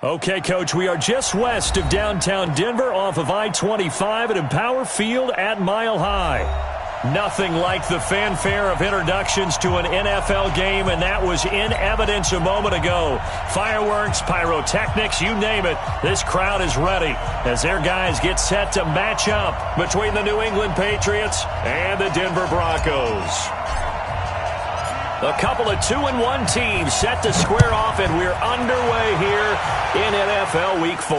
Okay, Coach, we are just west of downtown Denver off of I-25 at Empower Field at Mile High. Nothing like the fanfare of introductions to an NFL game, and that was in evidence a moment ago. Fireworks, pyrotechnics, you name it. This crowd is ready as their guys get set to match up between the New England Patriots and the Denver Broncos. A couple of 2-1 teams set to square off, and we're underway here in NFL Week 4.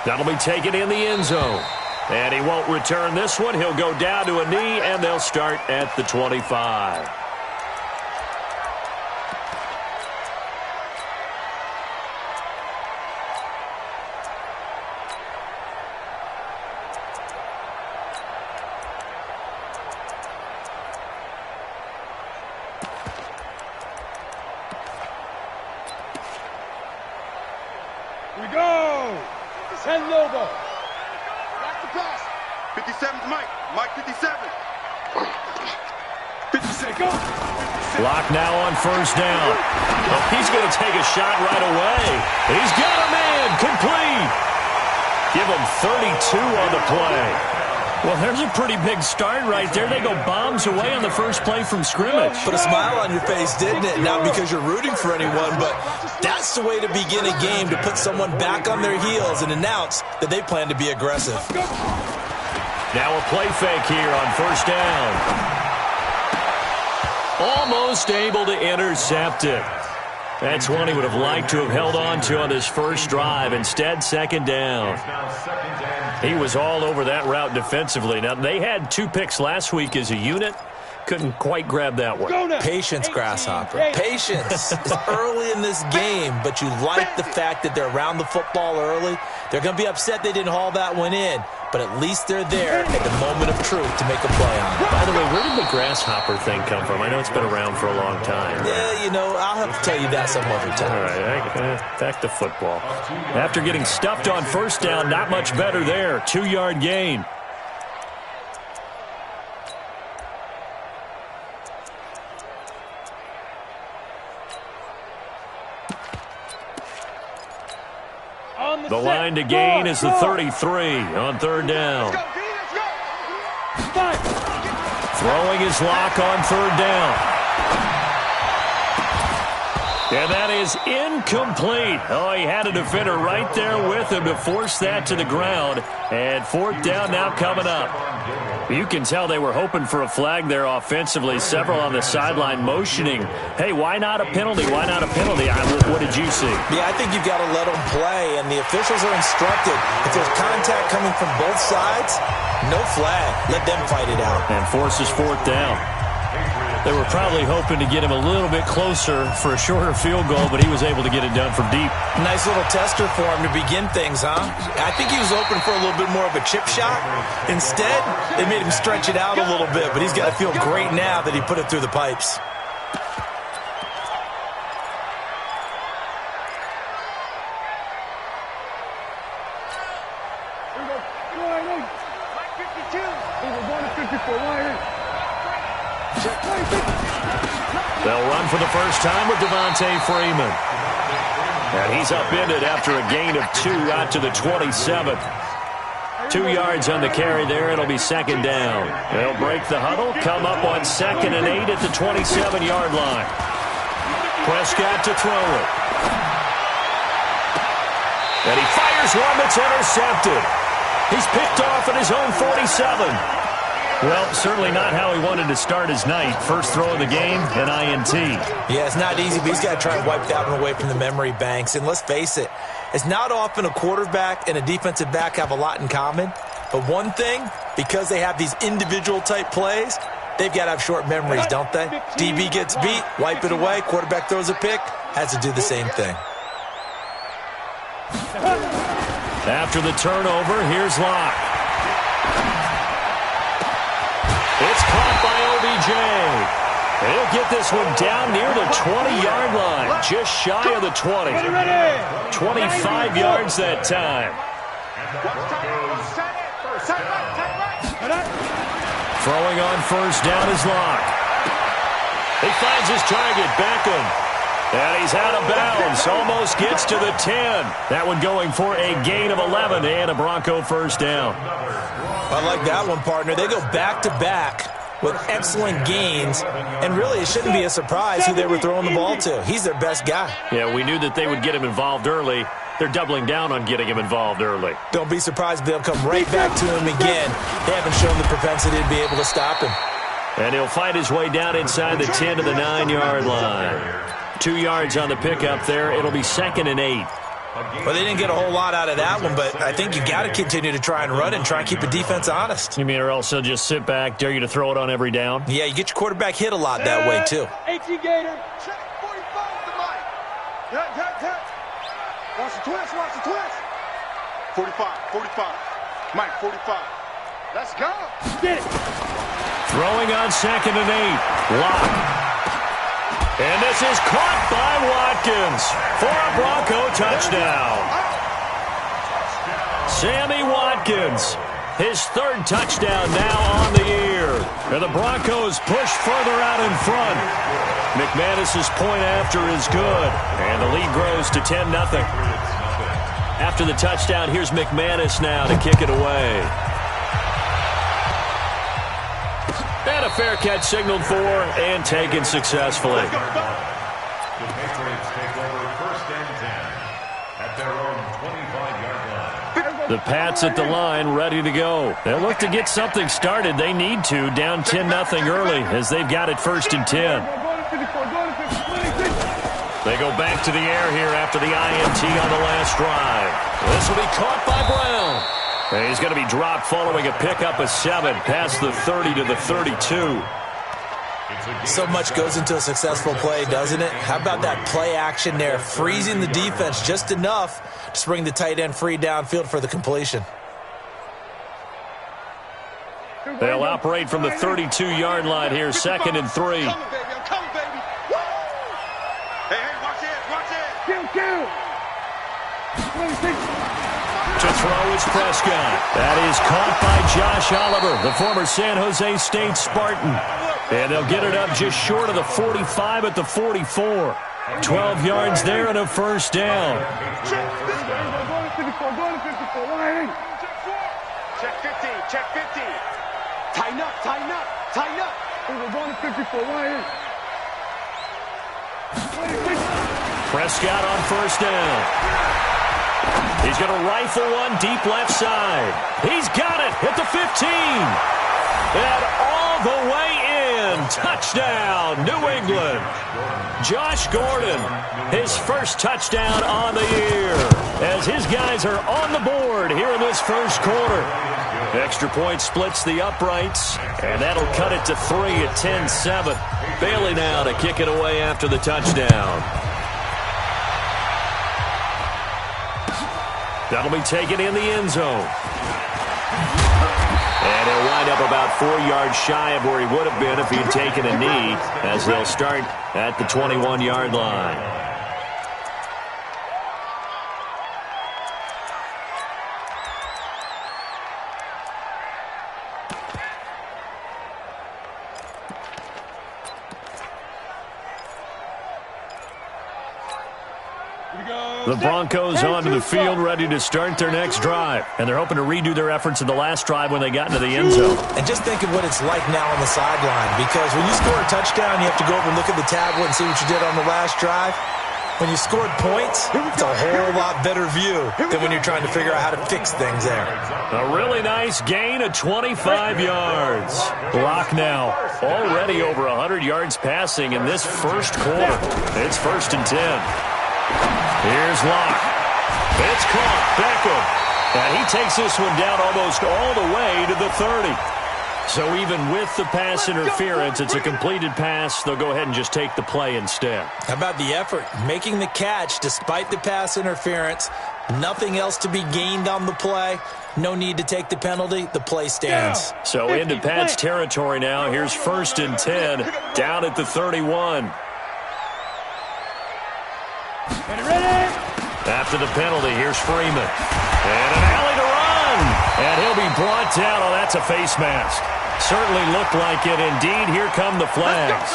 That'll be taken in the end zone. And he won't return this one. He'll go down to a knee, and they'll start at the 25. We go! Send Lobo. 57's Mike. Mike 57. 56. Go. Lock now on first down. Oh, he's going to take a shot right away. He's got a man. Complete. Give him 32 on the play. Well, there's a pretty big start right there. They go bombs away on the first play from scrimmage. Put a smile on your face, didn't it? Not because you're rooting for anyone, but that's the way to begin a game, to put someone back on their heels and announce that they plan to be aggressive. Now a play fake here on first down. Almost able to intercept it. That's one he would have liked to have held on to on his first drive. Instead, second down. He was all over that route defensively. Now, they had 2 picks last week as a unit. Couldn't quite grab that one. Patience, Grasshopper. Patience. It's early in this game, but you like the fact that they're around the football early. They're going to be upset they didn't haul that one in, but at least they're there at the moment of truth to make a play on it. By the way, where did the grasshopper thing come from? I know it's been around for a long time. Yeah, you know, I'll have to tell you that some other time. All right, back to football. After getting stuffed on first down, not much better there. 2-yard gain. The line to gain is the 33 on third down. Throwing his lock on third down. And that is incomplete. Oh, he had a defender right there with him to force that to the ground. And fourth down now coming up. You can tell they were hoping for a flag there offensively. Several on the sideline motioning, hey, why not a penalty? Why not a penalty? What did you see? Yeah, I think you've got to let them play, and the officials are instructed. If there's contact coming from both sides, no flag. Let them fight it out. And forces fourth down. They were probably hoping to get him a little bit closer for a shorter field goal, but he was able to get it done from deep. Nice little tester for him to begin things, huh? I think he was open for a little bit more of a chip shot. Instead, they made him stretch it out a little bit, but he's got to feel great now that he put it through the pipes. They'll run for the first time with Devontae Freeman. And he's upended after a gain of 2 out to the 27th. 2 yards on the carry there. It'll be second down. They'll break the huddle, come up on 2nd and 8 at the 27-yard line. Prescott to throw it. And he fires one that's intercepted. He's picked off at his own 47. Well, certainly not how he wanted to start his night. First throw of the game, an INT. Yeah, it's not easy, but he's got to try and wipe that one away from the memory banks. And let's face it, it's not often a quarterback and a defensive back have a lot in common. But one thing, because they have these individual type plays, they've got to have short memories, don't they? DB gets beat, wipe it away. Quarterback throws a pick, has to do the same thing. After the turnover, here's Locke. It's caught by OBJ. He'll get this one down near the 20-yard line, just shy of the 20. 25 yards that time. Throwing on first down is Locke. He finds his target, Beckham. And he's out of bounds. Almost gets to the 10. That one going for a gain of 11 and a Bronco first down. I like that one, partner. They go back-to-back with excellent gains, and really it shouldn't be a surprise who they were throwing the ball to. He's their best guy. Yeah, we knew that they would get him involved early. They're doubling down on getting him involved early. Don't be surprised if they'll come right back to him again. They haven't shown the propensity to be able to stop him. And he'll fight his way down inside the 10 to the 9-yard line. 2 yards on the pickup there. It'll be 2nd and 8. Well, they didn't get a whole lot out of that one, but I think you got to continue to try and run and try and keep the defense honest. You mean or else they'll just sit back, dare you to throw it on every down? Yeah, you get your quarterback hit a lot that way, too. 18 Gator. Check 45 to Mike. Hit. Watch the twist. 45. Mike, 45. Let's go. Get it. Throwing on 2nd and 8. Lock. And this is caught by Watkins for a Bronco touchdown. Sammy Watkins, his 3rd touchdown now on the year. And the Broncos push further out in front. McManus's point after is good. And the lead grows to 10-0. After the touchdown, here's McManus now to kick it away. And a fair catch signaled for and taken successfully. The Patriots take over 1st and 10 at their own 25-yard line. The Pats at the line ready to go. They'll look to get something started. They need to, down 10-0 early as they've got it 1st and 10. They go back to the air here after the INT on the last drive. This will be caught by Brown. And he's going to be dropped following a pickup of 7 past the 30 to the 32. So much goes into a successful play, doesn't it? How about that play action there, freezing the defense just enough to bring the tight end free downfield for the completion. They'll operate from the 32-yard line here, 2nd and 3. I'm coming, baby. Woo! Hey, watch it. Kill. To throw is Prescott. That is caught by Josh Oliver, the former San Jose State Spartan. And they'll get it up just short of the 45 at the 44. 12 yards there and a first down. Check 50. Tighten up. We're going to 54. Prescott on first down. He's going to rifle one deep left side. He's got it at the 15. And all the way in. Touchdown, New England. Josh Gordon, his first touchdown on the year. As his guys are on the board here in this first quarter. Extra point splits the uprights. And that'll cut it to 3 at 10-7. Bailey now to kick it away after the touchdown. That'll be taken in the end zone. And he'll wind up about 4 yards shy of where he would have been if he'd taken a knee, as they'll start at the 21-yard line. The Broncos onto the field ready to start their next drive. And they're hoping to redo their efforts in the last drive when they got into the end zone. And just think of what it's like now on the sideline, because when you score a touchdown, you have to go over and look at the tablet and see what you did on the last drive. When you scored points, it's a whole lot better view than when you're trying to figure out how to fix things there. A really nice gain of 25 yards. Locke now already over 100 yards passing in this first quarter. It's 1st and 10. Here's Locke. It's caught. Beckham. And he takes this one down almost all the way to the 30. So even with the pass interference, it's a completed pass. They'll go ahead and just take the play instead. How about the effort? Making the catch despite the pass interference. Nothing else to be gained on the play. No need to take the penalty. The play stands. So into Pat's territory now. Here's 1st and 10 down at the 31. After the penalty, here's Freeman. And an alley to run. And he'll be brought down. Oh, that's a face mask. Certainly looked like it. Indeed, here come the flags.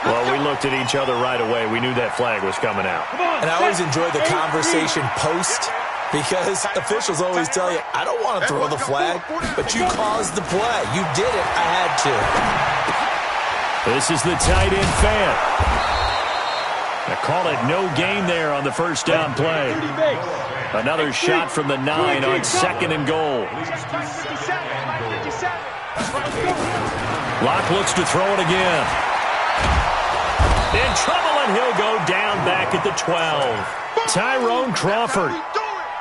Well, we looked at each other right away. We knew that flag was coming out. And I always enjoy the conversation post, because officials always tell you, I don't want to throw the flag, but you caused the play. You did it. I had to. This is the tight end fan. They call it no gain there on the first down play. Another shot from the 9 on 2nd and goal. Locke looks to throw it again. In trouble, and he'll go down back at the 12. Tyrone Crawford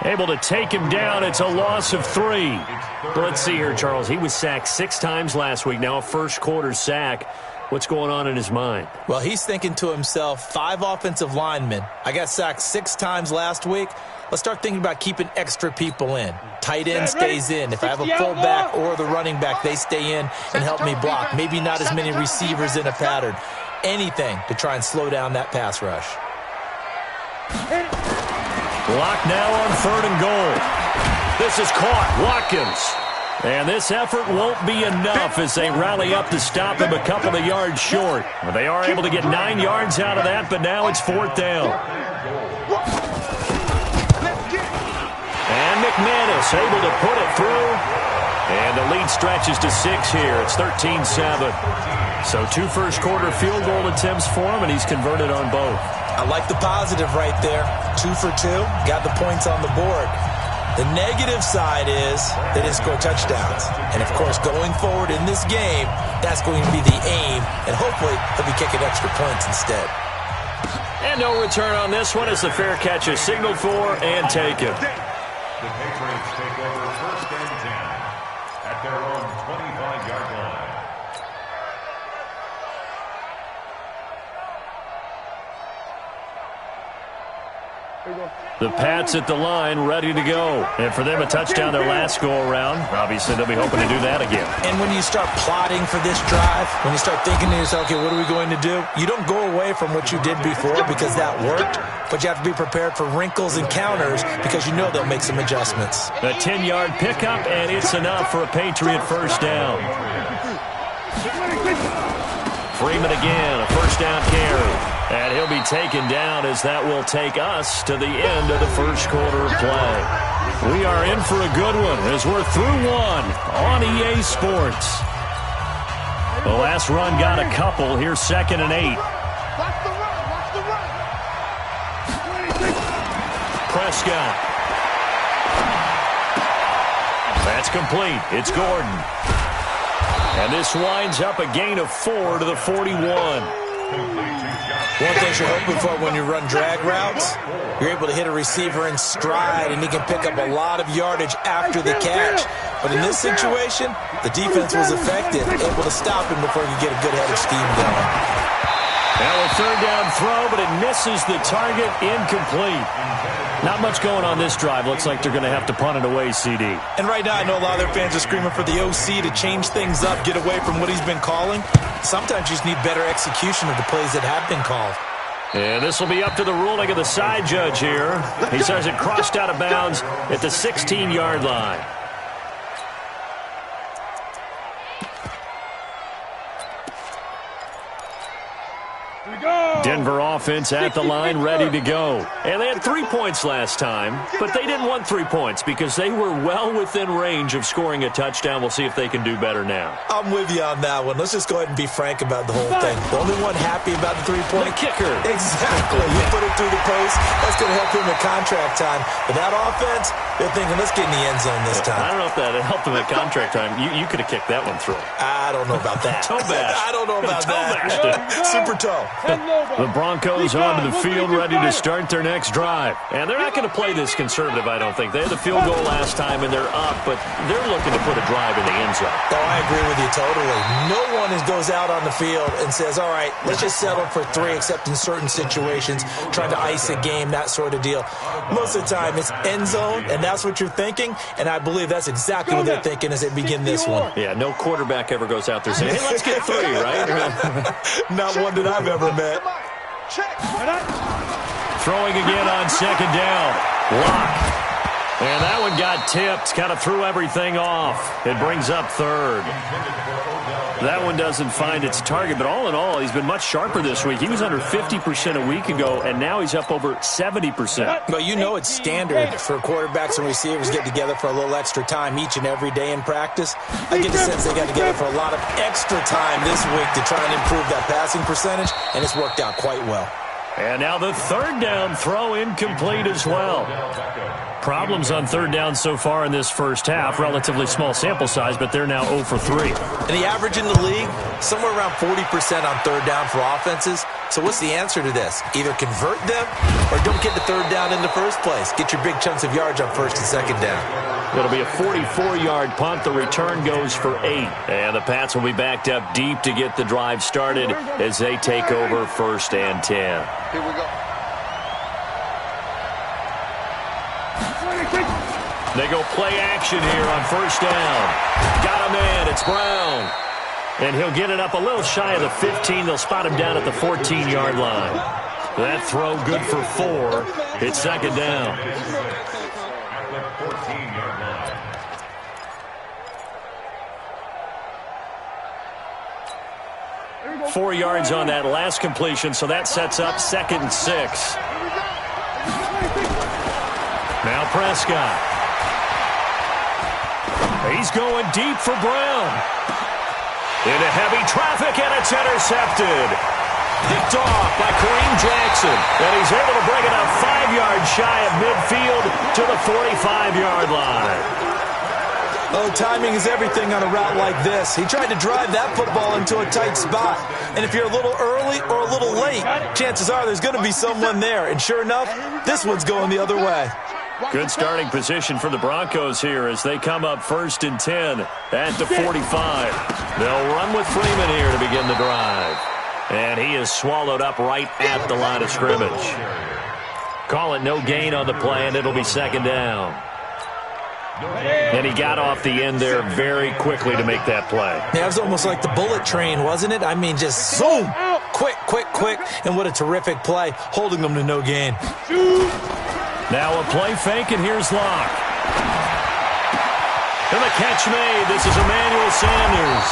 able to take him down. It's a loss of 3. But let's see here, Charles. He was sacked 6 times last week. Now a first-quarter sack. What's going on in his mind? Well, he's thinking to himself, 5 offensive linemen. I got sacked 6 times last week. Let's start thinking about keeping extra people in. Tight end stays in. If I have a fullback or the running back, they stay in and help me block. Maybe not as many receivers in a pattern. Anything to try and slow down that pass rush. Block now on 3rd and goal. This is caught. Watkins. And this effort won't be enough as they rally up to stop him a couple of yards short. Well, they are able to get 9 yards out of that, but now it's 4th down. And McManus able to put it through. And the lead stretches to 6 here. It's 13-7. So 2 first-quarter field goal attempts for him, and he's converted on both. I like the positive right there. 2 for 2. Got the points on the board. The negative side is they didn't score touchdowns. And, of course, going forward in this game, that's going to be the aim. And hopefully they'll be kicking extra points instead. And no return on this one as the fair catch is signaled for and taken. The Patriots take over 1st and 10 at their own 25-yard line. The Pats at the line, ready to go. And for them, a touchdown their last go-around. Obviously, they'll be hoping to do that again. And when you start plotting for this drive, when you start thinking to yourself, okay, what are we going to do? You don't go away from what you did before because that worked, but you have to be prepared for wrinkles and counters because you know they'll make some adjustments. A 10-yard pickup, and it's enough for a Patriot first down. Freeman again, a first down carry. And he'll be taken down as that will take us to the end of the first quarter of play. We are in for a good one as we're through 1 on EA Sports. The last run got a couple. Here's 2nd and 8. Prescott. That's complete. It's Gordon. And this winds up a gain of 4 to the 41. One thing you're hoping for when you run drag routes, you're able to hit a receiver in stride, and he can pick up a lot of yardage after the catch. But in this situation, the defense was effective, able to stop him before he could get a good head of steam going. Now a 3rd down throw, but it misses the target, incomplete. Not much going on this drive. Looks like they're going to have to punt it away, CD. And right now, I know a lot of their fans are screaming for the OC to change things up, get away from what he's been calling. Sometimes you just need better execution of the plays that have been called. And this will be up to the ruling of the side judge here. He says it crossed out of bounds at the 16-yard line. Denver offense at the line, ready to go. And they had 3 points last time, but they didn't want 3 points because they were well within range of scoring a touchdown. We'll see if they can do better now. I'm with you on that one. Let's just go ahead and be frank about the whole thing. The only one happy about the 3-point the kicker. Exactly. You put it through the post. That's going to help him at contract time. But that offense, they're thinking, let's get in the end zone this time. I don't know if that helped him at contract time. You could have kicked that one through. I don't know about that. Toe bash. I don't know about that. Super toe. The Broncos onto the field, ready to start their next drive. And they're not going to play this conservative, I don't think. They had the field goal last time, and they're up, but they're looking to put a drive in the end zone. Oh, I agree with you totally. No one goes out on the field and says, all right, let's just settle for 3, except in certain situations, trying to ice a game, that sort of deal. Most of the time, it's end zone, and that's what you're thinking, and I believe that's exactly what they're thinking as they begin this one. Yeah, no quarterback ever goes out there saying, hey, let's get 3, right? Not one that I've ever met. Throwing again on 2nd down. Locke. And that one got tipped, kind of threw everything off. It brings up third. That one doesn't find its target, but all in all, he's been much sharper this week. He was under 50% a week ago, and now he's up over 70%. Well, you know it's standard for quarterbacks and receivers get together for a little extra time each and every day in practice. I get the sense they got together for a lot of extra time this week to try and improve that passing percentage, and it's worked out quite well. And now the third down throw incomplete as well. Problems on third down so far in this first half. Relatively small sample size, but they're now 0 for 3. And the average in the league, somewhere around 40% on third down for offenses. So what's the answer to this? Either convert them or don't get the third down in the first place. Get your big chunks of yards on first and second down. It'll be a 44-yard punt. The return goes for 8. And the Pats will be backed up deep to get the drive started as they take over first and 10. Here we go. They go play action here on first down. Got him in. It's Brown. And he'll get it up a little shy of the 15. They'll spot him down at the 14-yard line. That throw good for 4. It's second down. 4 yards on that last completion, so that sets up 2nd and 6. Now Prescott. He's going deep for Brown. Into heavy traffic, and it's intercepted. Picked off by Kareem Jackson, and he's able to bring it up 5 yards shy of midfield to the 45-yard line. Oh, timing is everything on a route like this. He tried to drive that football into a tight spot. And if you're a little early or a little late, chances are there's going to be someone there. And sure enough, this one's going the other way. Good starting position for the Broncos here as they come up 1st and 10 at the 45. They'll run with Freeman here to begin the drive. And he is swallowed up right at the line of scrimmage. Call it no gain on the play, and it'll be second down. And he got off the end there very quickly to make that play. Yeah, it was almost like the bullet train, wasn't it? I mean, just zoom, quick, quick, quick, and what a terrific play, holding them to no gain. Now a play fake, and here's Locke. And the catch made. This is Emmanuel Sanders.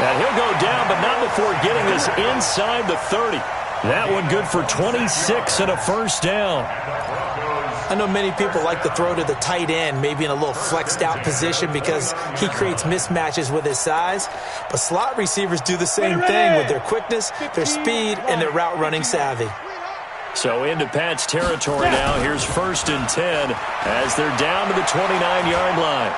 And he'll go down, but not before getting this inside the 30. That one good for 26 and a first down. I know many people like to throw to the tight end, maybe in a little flexed out position because he creates mismatches with his size. But slot receivers do the same thing with their quickness, their speed, and their route running savvy. So into Pat's territory now. Here's 1st and 10 as they're down to the 29-yard line.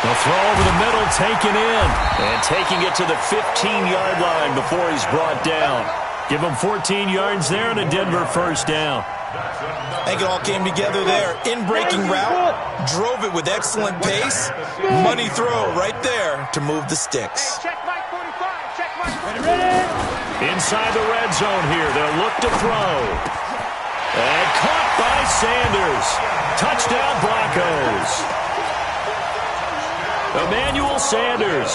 The throw over the middle, taken in, and taking it to the 15-yard line before he's brought down. Give him 14 yards there and a Denver first down. I think it all came together there. In-breaking route, drove it with excellent pace. Money throw right there to move the sticks. Check Mike 45. Check Mike 45. Inside the red zone here, they'll look to throw. And caught by Sanders. Touchdown Broncos. Emmanuel Sanders.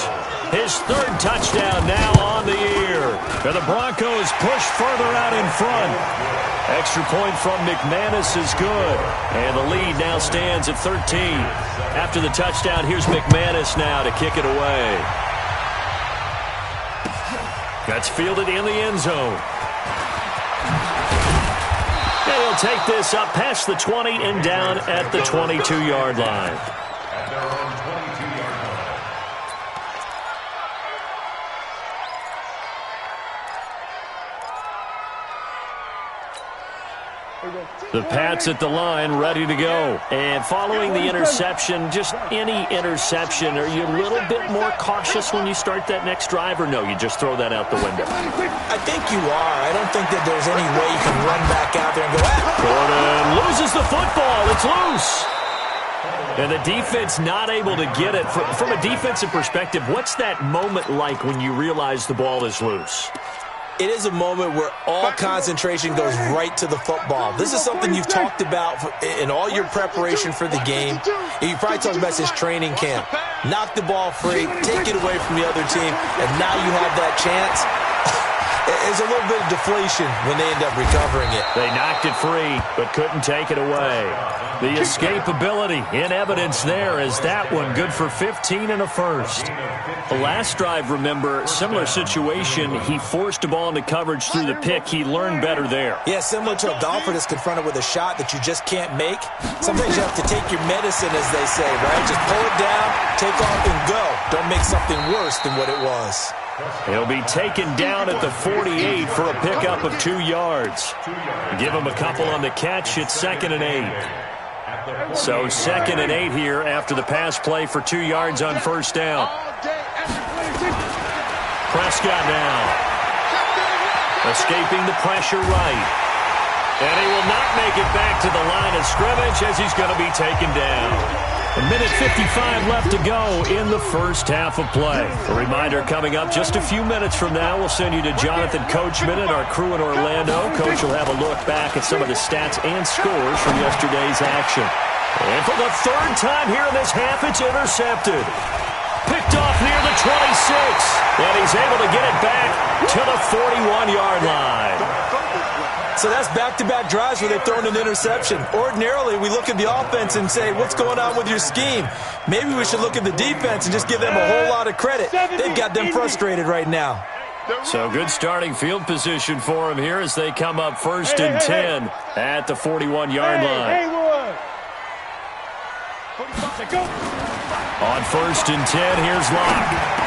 His 3rd touchdown now on the year. And the Broncos push further out in front. Extra point from McManus is good. And the lead now stands at 13. After the touchdown, here's McManus now to kick it away. That's fielded in the end zone. And he'll take this up past the 20 and down at the 22-yard line. At their own 22-yard line. The Pats at the line, ready to go. And following the interception, just any interception, are you a little bit more cautious when you start that next drive, or no, you just throw that out the window? I think you are. I don't think that there's any way you can run back out there and go, Gordon loses the football. It's loose. And the defense not able to get it. From a defensive perspective, what's that moment like when you realize the ball is loose? It is a moment where all concentration goes right to the football. This is something you've talked about in all your preparation for the game. You probably talked about this training camp. Knock the ball free, take it away from the other team, and now you have that chance. There's a little bit of deflation when they end up recovering it. They knocked it free, but couldn't take it away. The escapability in evidence there as that one good for 15 and a first. The last drive, remember, similar situation. He forced a ball into coverage through the pick. He learned better there. Yeah, similar to a golfer that's confronted with a shot that you just can't make. Sometimes you have to take your medicine, as they say, right? Just pull it down, take off, and go. Don't make something worse than what it was. He'll be taken down at the 48 for a pickup of 2 yards. Give him a couple on the catch. It's 2nd and 8. So 2nd and 8 here after the pass play for 2 yards on first down. Prescott now. Escaping the pressure right. And he will not make it back to the line of scrimmage as he's going to be taken down. A minute 55 left to go in the first half of play. A reminder coming up just a few minutes from now, we'll send you to Jonathan Coachman and our crew in Orlando. Coach will have a look back at some of the stats and scores from yesterday's action. And for the 3rd time here in this half, it's intercepted. Picked off near the 26. And he's able to get it back to the 41-yard line. So that's back-to-back drives where they've thrown an interception. Ordinarily, we look at the offense and say, what's going on with your scheme? Maybe we should look at the defense and just give them a whole lot of credit. They've got them frustrated right now. So good starting field position for them here as they come up 1st and 10 at the 41-yard line. On 1st and 10, here's Locke.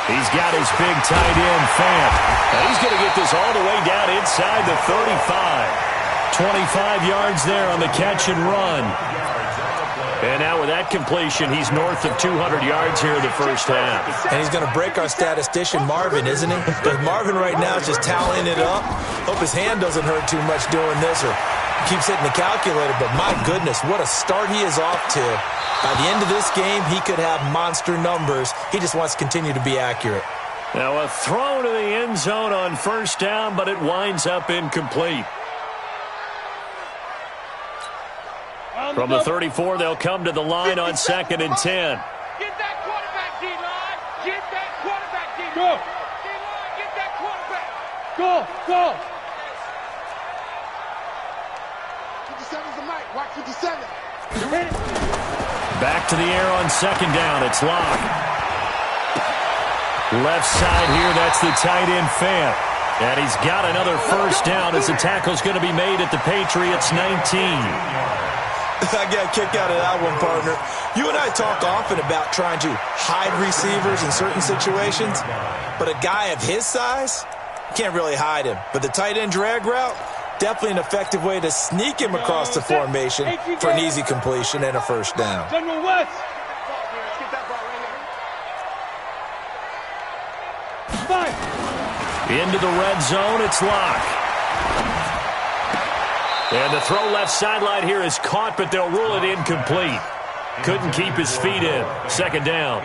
He's got his big tight end, Fant. And he's going to get this all the way down inside the 35. 25 yards there on the catch and run. And now with that completion, he's north of 200 yards here in the first half. And he's going to break our statistician, Marvin, isn't he? Because Marvin right now is just tallying it up. Hope his hand doesn't hurt too much doing this or keeps hitting the calculator. But my goodness, what a start he is off to. By the end of this game, he could have monster numbers. He just wants to continue to be accurate. Now a throw to the end zone on first down, but it winds up incomplete. From the 34, they'll come to the line on 2nd and 10. Get that quarterback, D-line. Get that quarterback, D-line. Go. D-line, get that quarterback. Go. 57's the mic. Watch 57. You ready? Back to the air on 2nd down. It's Locke. Left side here, that's the tight end, Fant. And he's got another first down as the tackle's going to be made at the Patriots 19. I got a kick out of that one, partner. You and I talk often about trying to hide receivers in certain situations, but a guy of his size, can't really hide him. But the tight end drag route, definitely an effective way to sneak him across the formation for an easy completion and a first down. General West. Into the red zone, it's Locke. And the throw left sideline here is caught, but they'll rule it incomplete. Couldn't keep his feet in. 2nd down.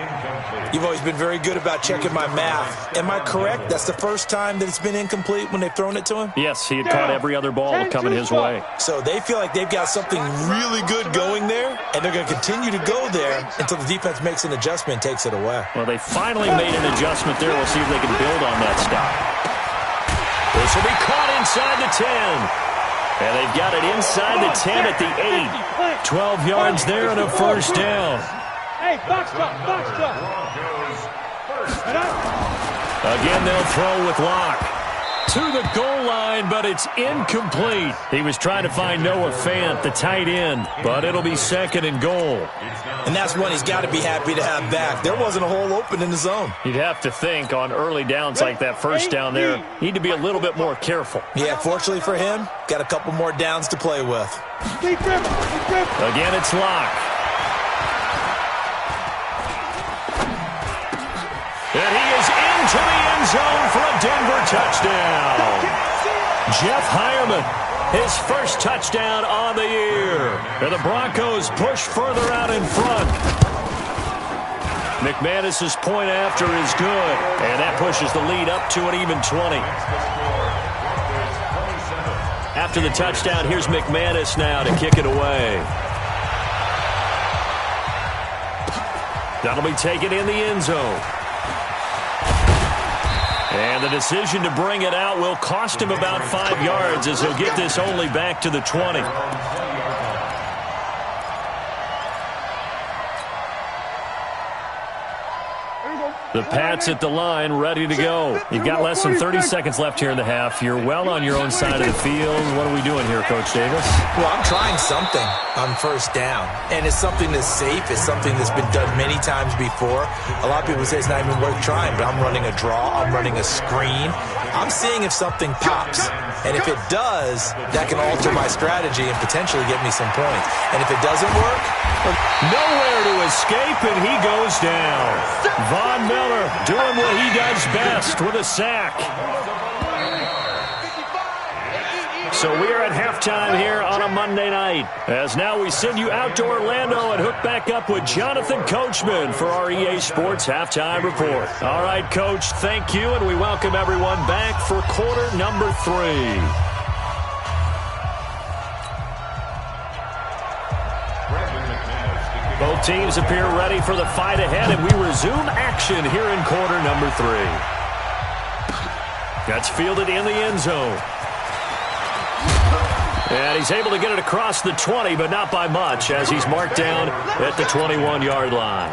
You've always been very good about checking my math. Am I correct? That's the first time that it's been incomplete when they've thrown it to him? Yes, he had caught every other ball coming his way. So they feel like they've got something really good going there, and they're going to continue to go there until the defense makes an adjustment and takes it away. Well, they finally made an adjustment there. We'll see if they can build on that stop. This will be caught inside the 10. And they've got it inside the 10 at the 8. 12 yards there and a first down. Hey, box up. Again, they'll throw with Locke. To the goal line, but it's incomplete. He was trying to find Noah Fant, the tight end, but it'll be 2nd and goal. And that's one he's got to be happy to have back. There wasn't a hole open in the zone. You'd have to think on early downs like that first down there, need to be a little bit more careful. Yeah, fortunately for him, got a couple more downs to play with. Again, it's Locke. And he is into the end zone for a Denver touchdown. Jeff Hireman, his first touchdown on the year. And the Broncos push further out in front. McManus's point after is good, and that pushes the lead up to an even 20. After the touchdown, here's McManus now to kick it away. That'll be taken in the end zone. And the decision to bring it out will cost him about 5 yards as he'll get this only back to the 20. The Pats at the line, ready to go. You've got less than 30 seconds left here in the half. You're well on your own side of the field. What are we doing here, Coach Davis? Well, I'm trying something on first down, and it's something that's safe. It's something that's been done many times before. A lot of people say it's not even worth trying, but I'm running a draw. I'm running a screen. I'm seeing if something pops, and if it does, that can alter my strategy and potentially get me some points. And if it doesn't work, nowhere to escape, and he goes down. Von Miller doing what he does best with a sack. So we are at halftime here on a Monday night, as now we send you out to Orlando and hook back up with Jonathan Coachman for our EA Sports Halftime Report. All right, Coach, thank you, and we welcome everyone back for quarter number 3. Both teams appear ready for the fight ahead, and we resume action here in quarter number 3. That's fielded in the end zone. And he's able to get it across the 20, but not by much, as he's marked down at the 21-yard line.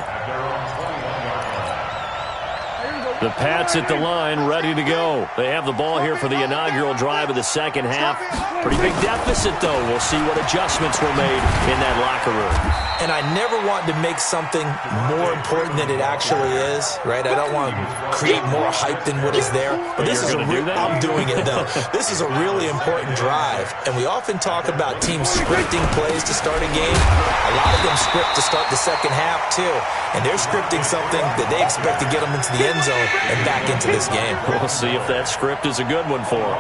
The Pats at the line, ready to go. They have the ball here for the inaugural drive of the second half. Pretty big deficit, though. We'll see what adjustments were made in that locker room. And I never want to make something more important than it actually is, right? I don't want to create more hype than what is there. But this is I'm doing it, though. This is a really important drive. And we often talk about teams scripting plays to start a game. A lot of them script to start the second half, too. And they're scripting something that they expect to get them into the end zone and back into this game. We'll see if that script is a good one for them.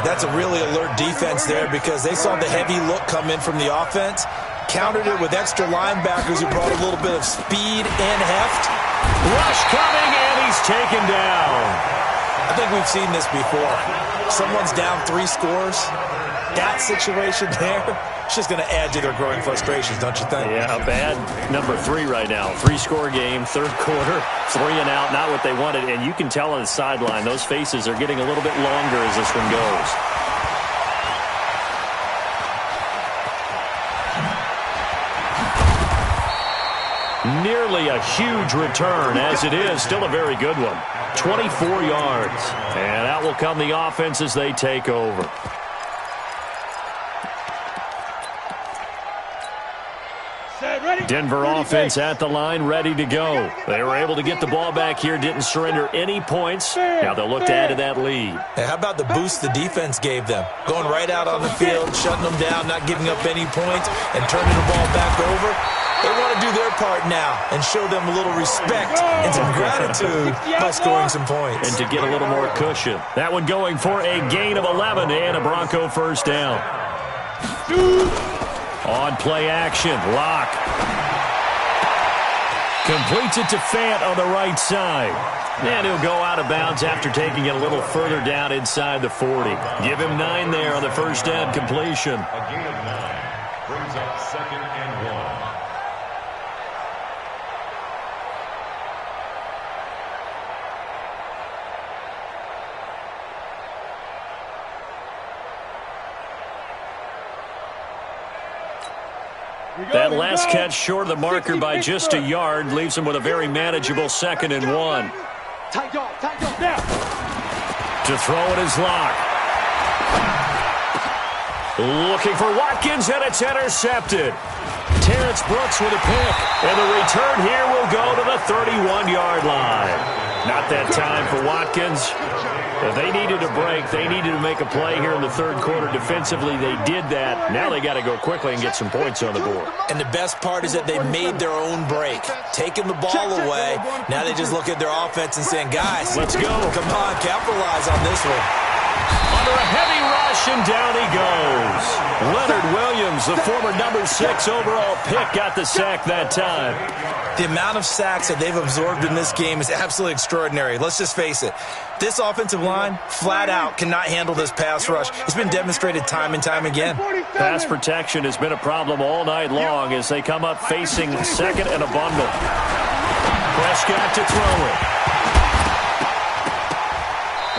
That's a really alert defense there because they saw the heavy look come in from the offense, countered it with extra linebackers who brought a little bit of speed and heft. Rush coming, and he's taken down. I think we've seen this before. Someone's down 3 scores. That situation there, it's just going to add to their growing frustrations, don't you think? Yeah, bad number 3 right now. 3-score game, third quarter, 3 and out, not what they wanted. And you can tell on the sideline, those faces are getting a little bit longer as this one goes. Nearly a huge return, as it is. Still a very good one. 24 yards. And out will come the offense as they take over. Denver offense at the line, ready to go. They were able to get the ball back here, didn't surrender any points. Now they'll look to add to that lead. Hey, how about the boost the defense gave them? Going right out on the field, shutting them down, not giving up any points, and turning the ball back over. They want to do their part now and show them a little respect and some gratitude by scoring some points. And to get a little more cushion. That one going for a gain of 11 and a Bronco first down. On play action, Locke. Completes it to Fant on the right side. And he'll go out of bounds after taking it a little further down inside the 40. Give him 9 there on the first down completion. A gain of 9 brings up 2nd and 1. That last catch short of the marker by just a yard leaves him with a very manageable 2nd and 1. To throw it is Locke. Looking for Watkins, and it's intercepted. Terrence Brooks with a pick, and the return here will go to the 31-yard line. Not that time for Watkins. If they needed a break, they needed to make a play here in the third quarter defensively. They did that. Now they got to go quickly and get some points on the board. And the best part is that they made their own break, taking the ball away. Now they just look at their offense and saying, guys, let's go. Come on, capitalize on this one. Under a heavy rush, and down he goes. Leonard Williams, the former number 6 overall pick, got the sack that time. The amount of sacks that they've absorbed in this game is absolutely extraordinary. Let's just face it. This offensive line, flat out, cannot handle this pass rush. It's been demonstrated time and time again. Pass protection has been a problem all night long as they come up facing second and a bundle. Prescott to throw it.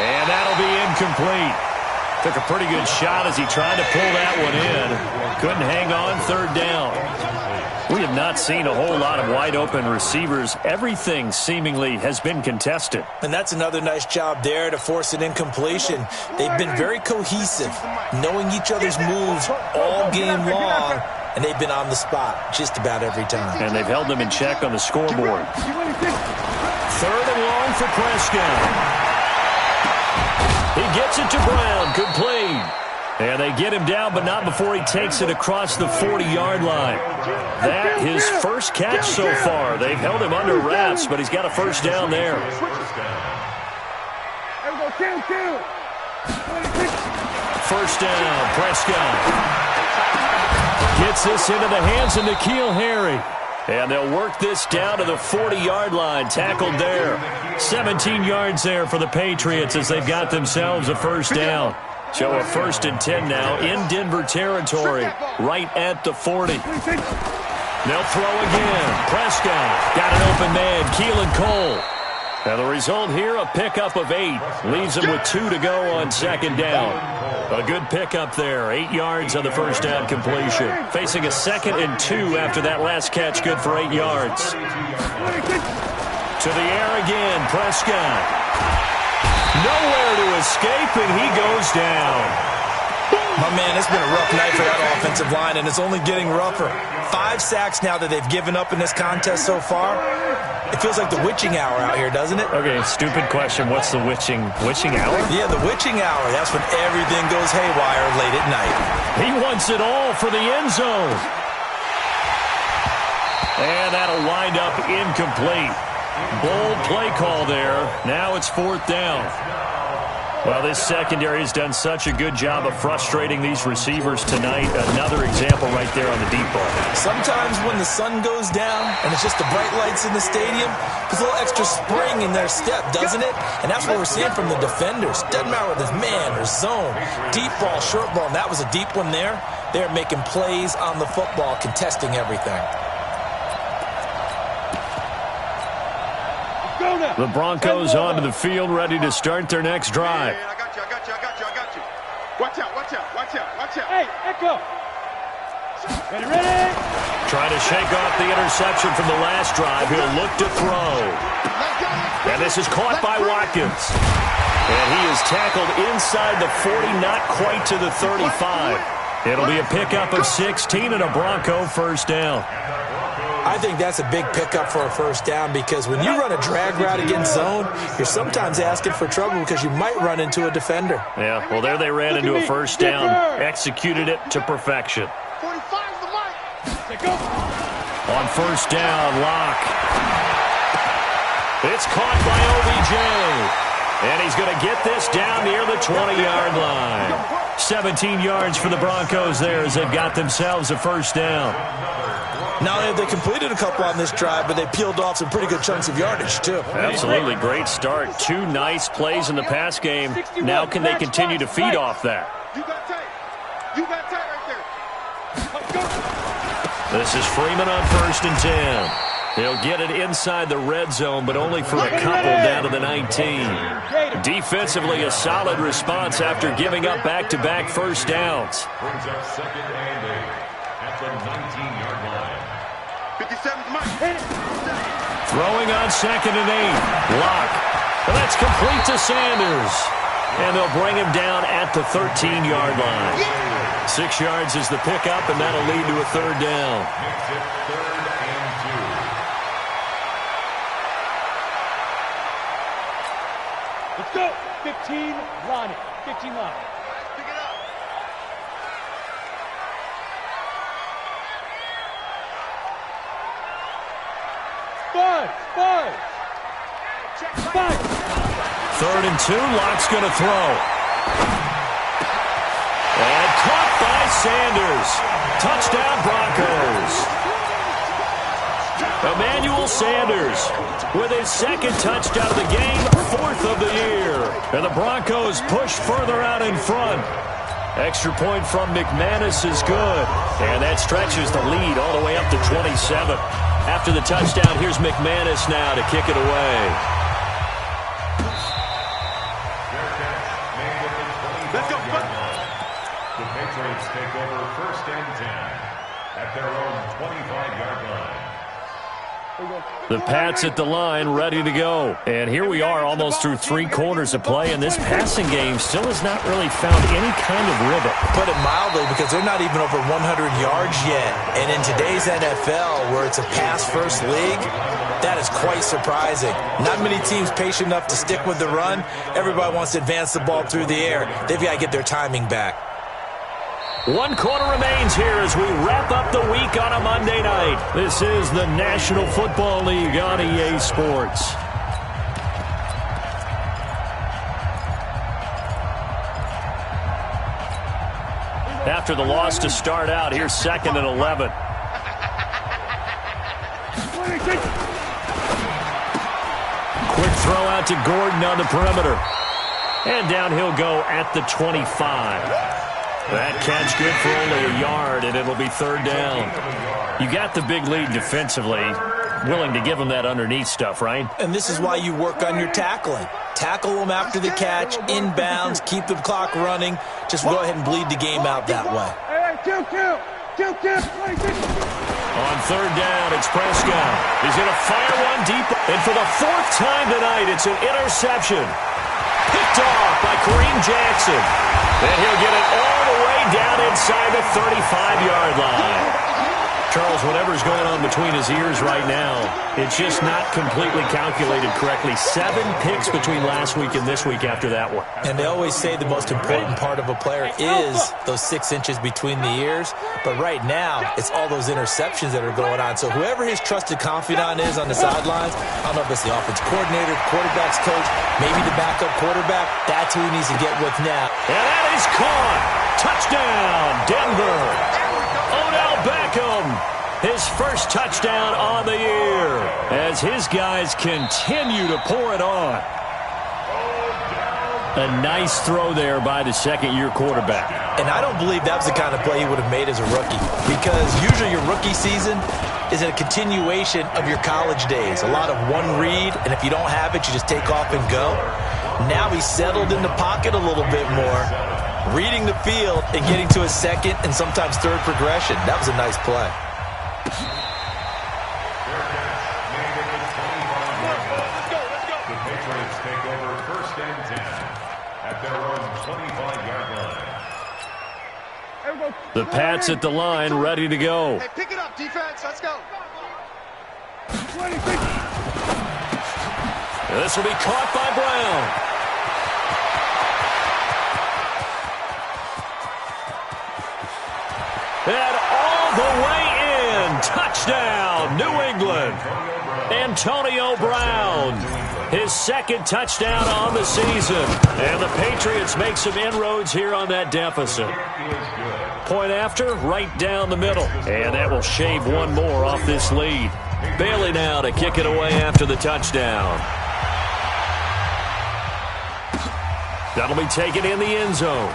And that'll be incomplete. Took a pretty good shot as he tried to pull that one in. Couldn't hang on, third down. We have not seen a whole lot of wide-open receivers. Everything seemingly has been contested. And that's another nice job there to force an incompletion. They've been very cohesive, knowing each other's moves all game long, and they've been on the spot just about every time. And they've held them in check on the scoreboard. Third and long for Prescott. He gets it to Brown, complete. And they get him down, but not before he takes it across the 40-yard line. That his first catch so far. They've held him under wraps, but he's got a first down there. First down, Prescott. Gets this into the hands of N'Keal Harry. And they'll work this down to the 40-yard line, tackled there. 17 yards there for the Patriots as they've got themselves a first down. So a 1st and 10 now in Denver territory, right at the 40. They'll throw again. Prescott got an open man, Keelan Cole. And the result here, a pickup of 8. Leaves them with 2 to go on second down. A good pickup there, 8 yards on the first down completion. Facing a 2nd and 2 after that last catch, good for 8 yards. To the air again, Prescott. Nowhere to escape, and he goes down. My man, it's been a rough night for that offensive line, and it's only getting rougher. 5 sacks now that they've given up in this contest so far. It feels like the witching hour out here, doesn't it? Okay, stupid question. What's the witching hour? Yeah, the witching hour. That's when everything goes haywire late at night. He wants it all for the end zone. And that'll wind up incomplete. Bold play call there. Now it's 4th down. Well, this secondary has done such a good job of frustrating these receivers tonight. Another example right there on the deep ball. Sometimes when the sun goes down and it's just the bright lights in the stadium, there's a little extra spring in their step, doesn't it? And that's what we're seeing from the defenders. Doesn't matter whether it's man or zone. Deep ball, short ball, and that was a deep one there. They're making plays on the football, contesting everything. The Broncos onto the field, ready to start their next drive. I got you. Watch out. Hey, Echo. Ready? Trying to shake off the interception from the last drive. He'll look to throw. And this is caught by Watkins. And he is tackled inside the 40, not quite to the 35. It'll be a pickup of 16 and a Bronco first down. I think that's a big pickup for a first down because when you run a drag route against zone, you're sometimes asking for trouble because you might run into a defender. Yeah, well, there they ran into a first down, executed it to perfection. 45's the mic. On first down, Locke. It's caught by OBJ. And he's going to get this down near the 20-yard line. 17 yards for the Broncos there as they've got themselves a first down. Not only have they completed a couple on this drive, but they peeled off some pretty good chunks of yardage, too. Absolutely great start. 2 nice plays in the pass game. Now can they continue to feed off that? You got tight right there. This is Freeman on first and 10. He'll get it inside the red zone, but only for a couple down to the 19. Defensively, a solid response after giving up back-to-back first downs. Brings up 2nd and 8 at the 19-yard line. 57's mic. Throwing on 2nd and 8. Locke. And that's complete to Sanders. And they'll bring him down at the 13-yard line. 6 yards is the pickup, and that'll lead to a third down. Makes it 3rd and 2. Let's go. 15, line it. 15 line. Pick it up. Five. 3rd and 2. Locke's going to throw. And caught by Sanders. Touchdown Broncos. Emmanuel Sanders with his 2nd touchdown of the game, 4th of the year. And the Broncos push further out in front. Extra point from McManus is good. And that stretches the lead all the way up to 27. After the touchdown, here's McManus now to kick it away. The Patriots take over 1st and 10 at their own 25-yard line. The Pats at the line, ready to go. And here we are almost through 3 quarters of play, and this passing game still has not really found any kind of rhythm. Put it mildly, because they're not even over 100 yards yet. And in today's NFL, where it's a pass-first league, that is quite surprising. Not many teams patient enough to stick with the run. Everybody wants to advance the ball through the air. They've got to get their timing back. 1 quarter remains here as we wrap up the week on a Monday night. This is the National Football League on EA Sports. After the loss to start out, here's 2nd and 11. Quick throw out to Gordon on the perimeter. And down he'll go at the 25. That catch good for only a yard, and it'll be 3rd down. You got the big lead defensively, willing to give them that underneath stuff, right? And this is why you work on your tackling. Tackle them after the catch, inbounds, keep the clock running. Just go ahead and bleed the game out that way. On 3rd down, it's Prescott. He's going to fire one deep. And for the 4th time tonight, it's an interception. Picked off by Kareem Jackson. And he'll get it all the way down inside the 35-yard line. Charles, whatever's going on between his ears right now, it's just not completely calculated correctly. 7 picks between last week and this week after that one. And they always say the most important part of a player is those 6 inches between the ears. But right now, it's all those interceptions that are going on. So whoever his trusted confidant is on the sidelines, I don't know if it's the offense coordinator, quarterback's coach, maybe the backup quarterback, that's who he needs to get with now. And that is caught. Touchdown, Denver. Odell Beckham, his first touchdown on the year, as his guys continue to pour it on. A nice throw there by the 2nd-year quarterback. And I don't believe that was the kind of play he would have made as a rookie, because usually your rookie season is a continuation of your college days. A lot of one read, and if you don't have it, you just take off and go. Now he's settled in the pocket a little bit more, reading the field and getting to his 2nd and sometimes 3rd progression. That was a nice play. The Patriots take over 1st and 10 at their own 25-yard line. The Pats at the line, ready to go. Hey, pick it up, defense. Let's go. This will be caught by Brown. And all the way in. Touchdown, New England. Antonio Brown, his 2nd touchdown on the season. And the Patriots make some inroads here on that deficit. Point after, right down the middle. And that will shave one more off this lead. Bailey now to kick it away after the touchdown. That'll be taken in the end zone.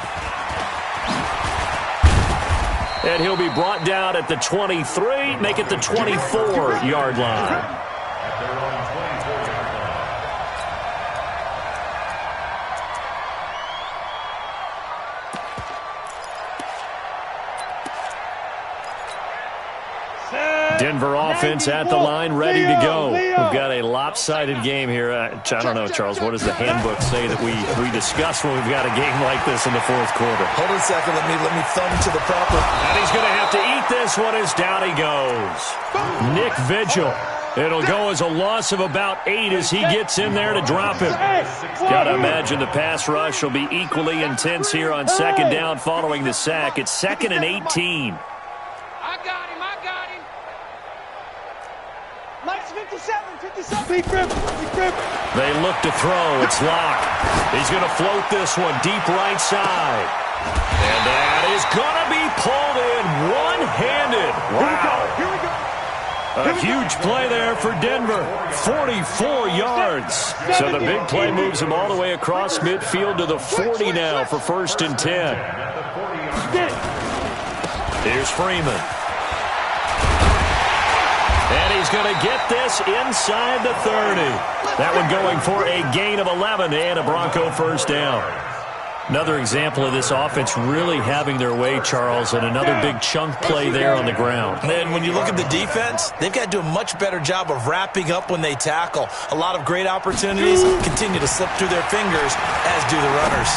And he'll be brought down at the 23, make it the 24-yard line. At their own 24-yard line. Denver offense at the line, ready to go. We've got a lopsided game here. I don't know, Charles, what does the handbook say that we discuss when we've got a game like this in the 4th quarter? Hold on a second. Let me thumb to the proper. And he's going to have to eat this one as down he goes. Nick Vigil. It'll go as a loss of about 8 as he gets in there to drop him. Got to imagine the pass rush will be equally intense here on 2nd down following the sack. It's 2nd and 18. I got him. Mike's 57. Big grip. They look to throw. It's locked. He's going to float this one deep right side. And that is going to be pulled in one-handed. Wow. Here we go. A huge play there for Denver. 44 yards. So the big play moves him all the way across midfield to the 40 now for 1st and 10. Here's Freeman. And he's going to get this inside the 30. That one going for a gain of 11 and a Bronco 1st down. Another example of this offense really having their way, Charles, and another big chunk play there on the ground. And when you look at the defense, they've got to do a much better job of wrapping up when they tackle. A lot of great opportunities continue to slip through their fingers, as do the runners.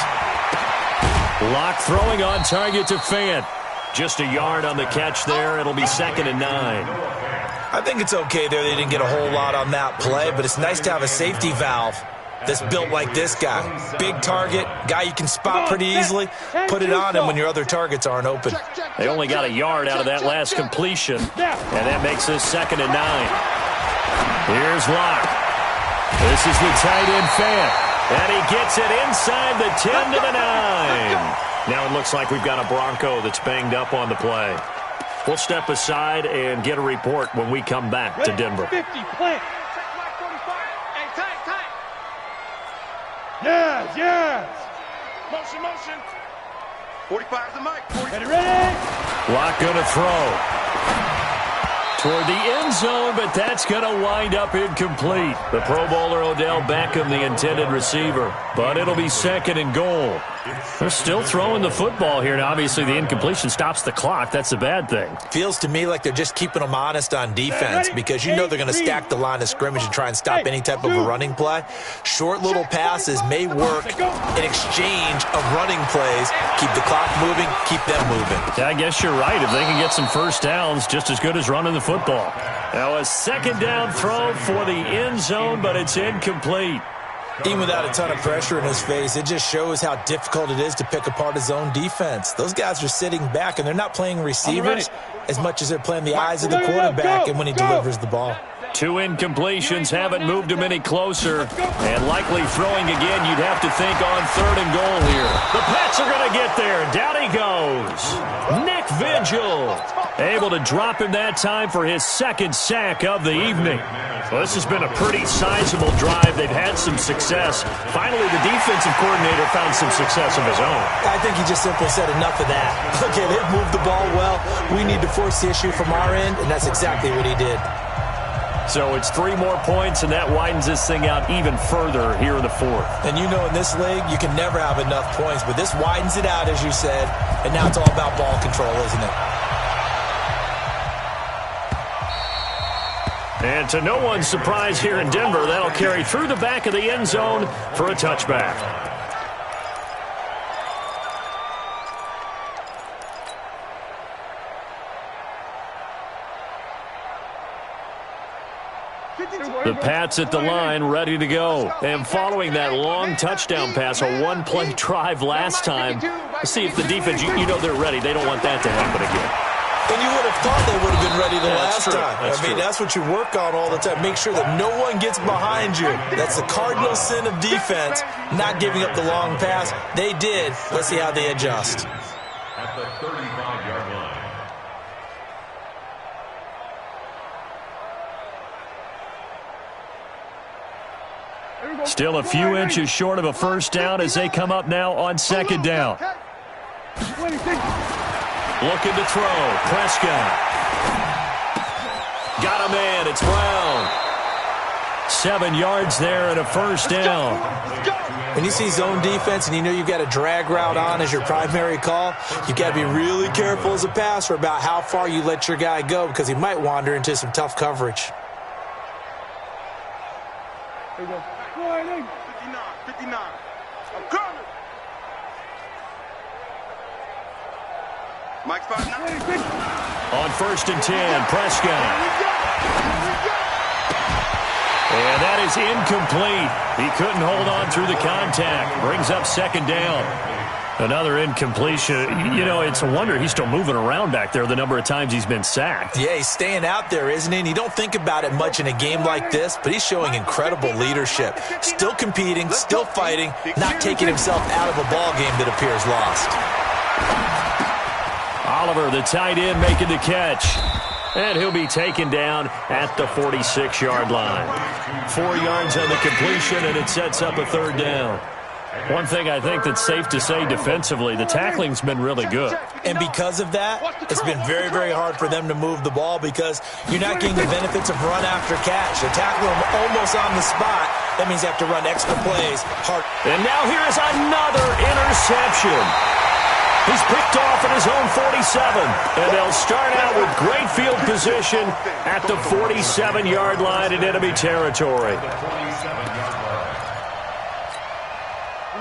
Lock throwing on target to Fant. Just a yard on the catch there. It'll be 2nd and 9. I think it's okay there. They didn't get a whole lot on that play, but it's nice to have a safety valve that's built like this guy. Big target, guy you can spot pretty easily. Put it on him when your other targets aren't open. They only got a yard out of that last completion, and that makes this 2nd and 9. Here's Locke. This is the tight end Fant, and he gets it inside the 10 to the 9. Now it looks like we've got a Bronco that's banged up on the play. We'll step aside and get a report when we come back to Denver. 50, plant. Yes, yes. Motion, motion. 45 is the mic. Ready? Locke going to throw toward the end zone, but that's going to wind up incomplete. The Pro Bowler Odell Beckham, the intended receiver, but it'll be 2nd and goal. They're still throwing the football here, and obviously the incompletion stops the clock. That's a bad thing. Feels to me like they're just keeping them honest on defense because you know they're going to stack the line of scrimmage and try and stop any type of a running play. Short little passes may work in exchange of running plays. Keep the clock moving, keep them moving. Yeah, I guess you're right. If they can get some first downs, just as good as running the football. Now a 2nd down throw for the end zone, but it's incomplete. Even without a ton of pressure in his face, it just shows how difficult it is to pick apart his own defense. Those guys are sitting back, and they're not playing receivers as much as they're playing the eyes of the quarterback and when he delivers the ball. 2 incompletions haven't moved him any closer, and likely throwing again, you'd have to think on 3rd and goal here. The Pats are going to get there. Down he goes. Nick Vigil able to drop him that time for his 2nd sack of the evening. Well, this has been a pretty sizable drive. They've had some success. Finally, the defensive coordinator found some success of his own. I think he just simply said enough of that. Okay, they've moved the ball well. We need to force the issue from our end, and that's exactly what he did. So it's 3 more points, and that widens this thing out even further here in the 4th. And you know in this league, you can never have enough points, but this widens it out, as you said, and now it's all about ball control, isn't it? And to no one's surprise here in Denver, that'll carry through the back of the end zone for a touchback. The Pats at the line, ready to go. And following that long touchdown pass, a one-play drive last time, let's see if the defense, you know they're ready. They don't want that to happen again. And you would have thought they would have been ready the last time. I mean, that's what you work on all the time. Make sure that no one gets behind you. That's the cardinal sin of defense, not giving up the long pass. They did. Let's see how they adjust. At the 35-yard line. Still a few inches short of a first down as they come up now on 2nd down. Looking to throw. Prescott. Got a man. It's Brown. 7 yards there and a first down. When you see zone defense and you know you've got a drag route on as your primary call, you've got to be really careful as a passer about how far you let your guy go because he might wander into some tough coverage. There you go. 59. I'm coming. Mike's 5-9. On 1st and 10, Prescott. And that is incomplete. He couldn't hold on through the contact. Brings up 2nd down. Another incompletion. You know, it's a wonder he's still moving around back there the number of times he's been sacked. Yeah, he's staying out there, isn't he? And you don't think about it much in a game like this, but he's showing incredible leadership. Still competing, still fighting, not taking himself out of a ball game that appears lost. Oliver, the tight end, making the catch. And he'll be taken down at the 46-yard line. 4 yards on the completion, and it sets up a 3rd down. One thing I think that's safe to say defensively, the tackling's been really good. And because of that, it's been very, very hard for them to move the ball because you're not getting the benefits of run after catch. They're tackling them almost on the spot. That means you have to run extra plays. And now here is another interception. He's picked off at his own 47. And they'll start out with great field position at the 47-yard line in enemy territory.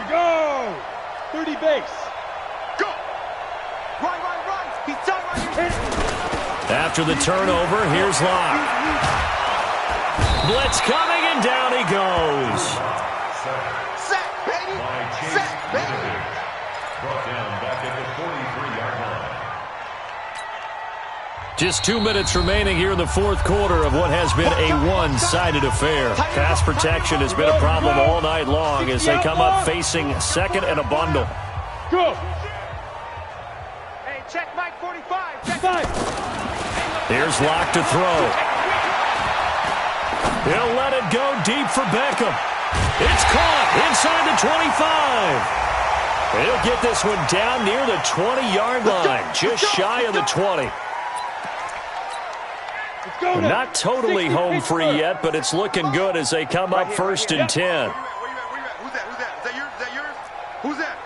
Go! 30 base. Go! Right. He's done right. After the turnover, here's Locke. Blitz coming, and down he goes. Sack, baby! Sack, baby! Brought down back at the 43-yard line. Just 2 minutes remaining here in the fourth quarter of what has been a one-sided affair. Pass protection has been a problem all night long as they come up facing second and a bundle. Go! Hey, check Mike 45. Check 5. Here's Locke to throw. He'll let it go deep for Beckham. It's caught inside the 25. He'll get this one down near the 20-yard line, just shy of the 20. Not totally home free yet, but it's looking good as they come up first and 10. Where you at? Who's that? Is that yours? Who's that?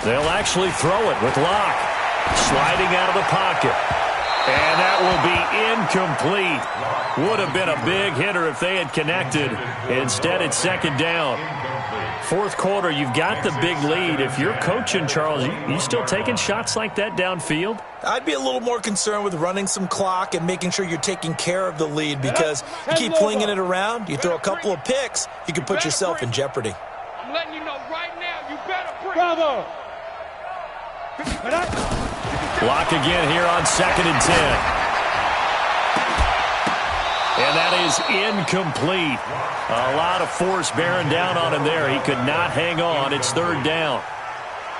They'll actually throw it with Locke. Sliding out of the pocket. And that will be incomplete. Would have been a big hitter if they had connected. Instead, it's second down. Fourth quarter, you've got the big lead. If you're coaching, Charles, you still taking shots like that downfield? I'd be a little more concerned with running some clock and making sure you're taking care of the lead because you keep flinging it around, you throw a couple of picks, you can put yourself in jeopardy. I'm letting you know right now, you better bring. Bravo! Block again here on second and 10. And that is incomplete. A lot of force bearing down on him there. He could not hang on. It's third down.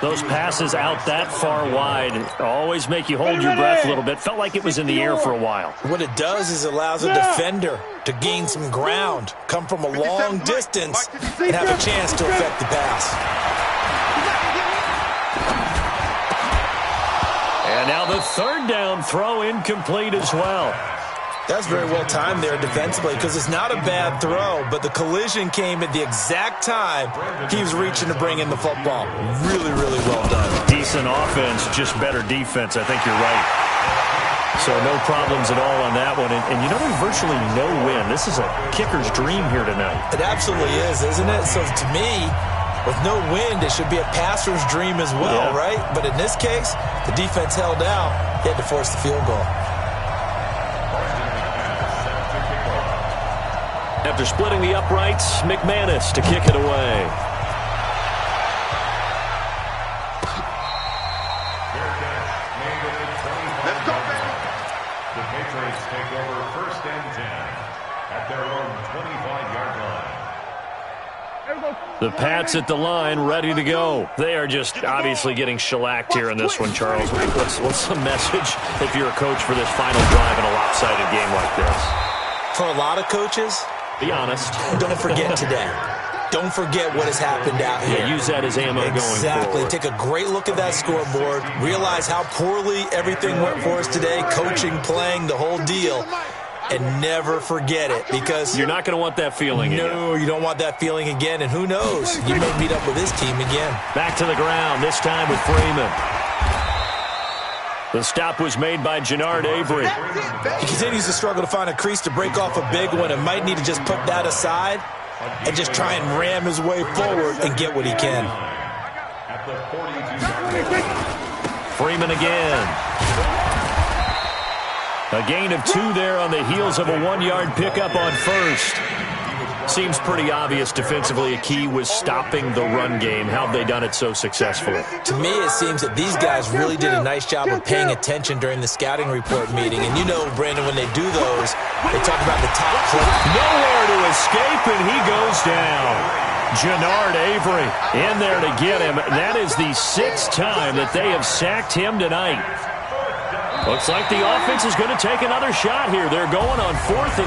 Those passes out that far wide always make you hold your breath a little bit. Felt like it was in the air for a while. What it does is it allows a defender to gain some ground, come from a long distance, and have a chance to affect the pass. And now the third down throw incomplete as well. That's very well timed there defensively because it's not a bad throw, but the collision came at the exact time he was reaching to bring in the football. Really, really well done. Decent offense, just better defense. I think you're right. So no problems at all on that one. And you know, there's virtually no win. This is a kicker's dream here tonight. It absolutely is, isn't it? So to me, with no wind, it should be a passer's dream as well, right? But in this case, the defense held out. He had to force the field goal. After splitting the uprights, McManus to kick it away. Let's go, baby. The Patriots take over first and 10 at their own 25-yard line. The Pats at the line, ready to go. They are just obviously getting shellacked here in this one, Charles. What's the message if you're a coach for this final drive in a lopsided game like this? For a lot of coaches, be honest. Don't forget today. Don't forget what has happened out here. Yeah, use that as ammo going forward. Exactly. Take a great look at that scoreboard. Realize how poorly everything went for us today. Coaching, playing, the whole deal. And never forget it because you're not going to want that feeling again. No, you don't want that feeling again. And who knows? You may meet up with this team again. Back to the ground, this time with Freeman. The stop was made by Jannard Avery. He continues to struggle to find a crease to break off a big one and might need to just put that aside and just try and ram his way forward and get what he can. Freeman again. A gain of 2 there on the heels of a 1-yard pickup on first. Seems pretty obvious defensively a key was stopping the run game. How have they done it so successfully? To me, it seems that these guys really did a nice job of paying attention during the scouting report meeting. And you know, Brandon, when they do those, they talk about the top play. Nowhere to escape, and he goes down. Jannard Avery in there to get him. That is the 6th time that they have sacked him tonight. Looks like the offense is going to take another shot here. They're going on 4th and